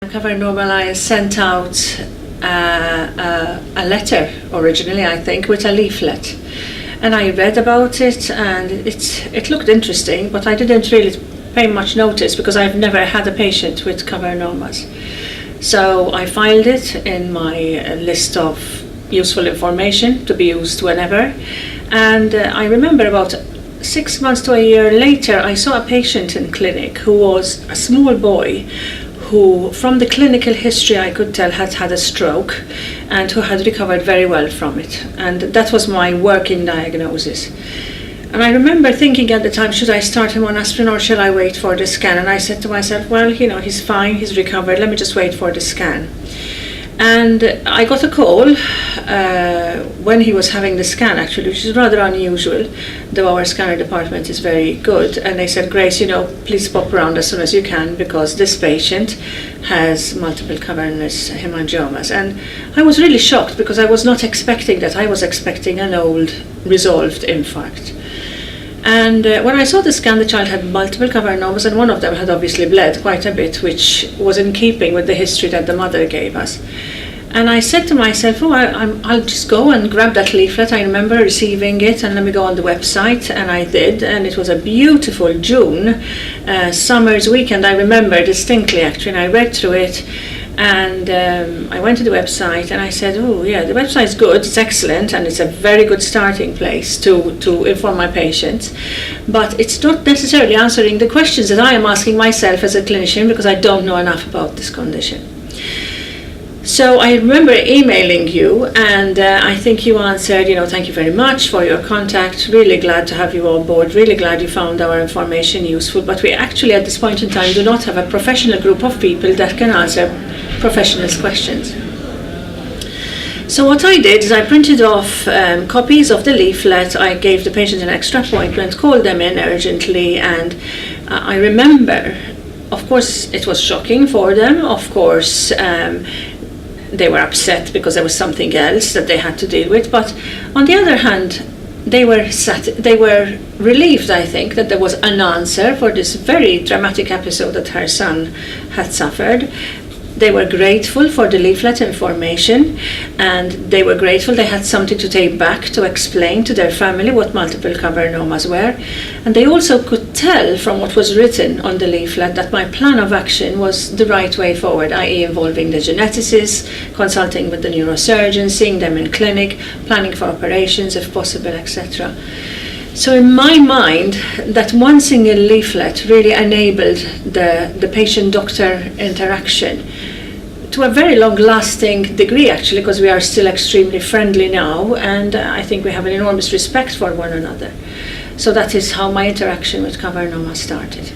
Cavernoma, I sent out a letter originally, I think, with a leaflet. And I read about it, and it looked interesting, but I didn't really pay much notice because I've never had a patient with cavernomas. So I filed it in my list of useful information to be used whenever. And I remember about 6 months to a year later, I saw a patient in clinic who was a small boy who, from the clinical history, I could tell had had a stroke and who had recovered very well from it. And that was my working diagnosis. And I remember thinking at the time, should I start him on aspirin or shall I wait for the scan? And I said to myself, well, he's fine, he's recovered, let me just wait for the scan. And I got a call when he was having the scan, actually, which is rather unusual, though our scanner department is very good. And they said, Grace, please pop around as soon as you can because this patient has multiple cavernous hemangiomas. And I was really shocked because I was not expecting that. I was expecting an old resolved infarct. And when I saw the scan, the child had multiple cavernomas, and one of them had obviously bled quite a bit, which was in keeping with the history that the mother gave us. And I said to myself, I'll just go and grab that leaflet. I remember receiving it, and let me go on the website, and I did. And it was a beautiful June summer's weekend. I remember distinctly, actually, and I read through it. And I went to the website and I said, the website's good, it's excellent, and it's a very good starting place to inform my patients. But it's not necessarily answering the questions that I am asking myself as a clinician because I don't know enough about this condition. So I remember emailing you, and I think you answered, thank you very much for your contact, really glad to have you on board, really glad you found our information useful, but we actually at this point in time do not have a professional group of people that can answer professionals' questions. So what I did is I printed off copies of the leaflet, I gave the patient an extra appointment, called them in urgently, and I remember, of course, it was shocking for them, of course, they were upset because there was something else that they had to deal with, but on the other hand, they were relieved, I think, that there was an answer for this very dramatic episode that her son had suffered. They were grateful for the leaflet information, and they were grateful they had something to take back to explain to their family what multiple cavernomas were. And they also could tell from what was written on the leaflet that my plan of action was the right way forward, i.e. involving the geneticists, consulting with the neurosurgeon, seeing them in clinic, planning for operations if possible, etc. So in my mind, that one single leaflet really enabled the patient-doctor interaction to a very long-lasting degree, actually, because we are still extremely friendly now, and I think we have an enormous respect for one another. So that is how my interaction with cavernoma started.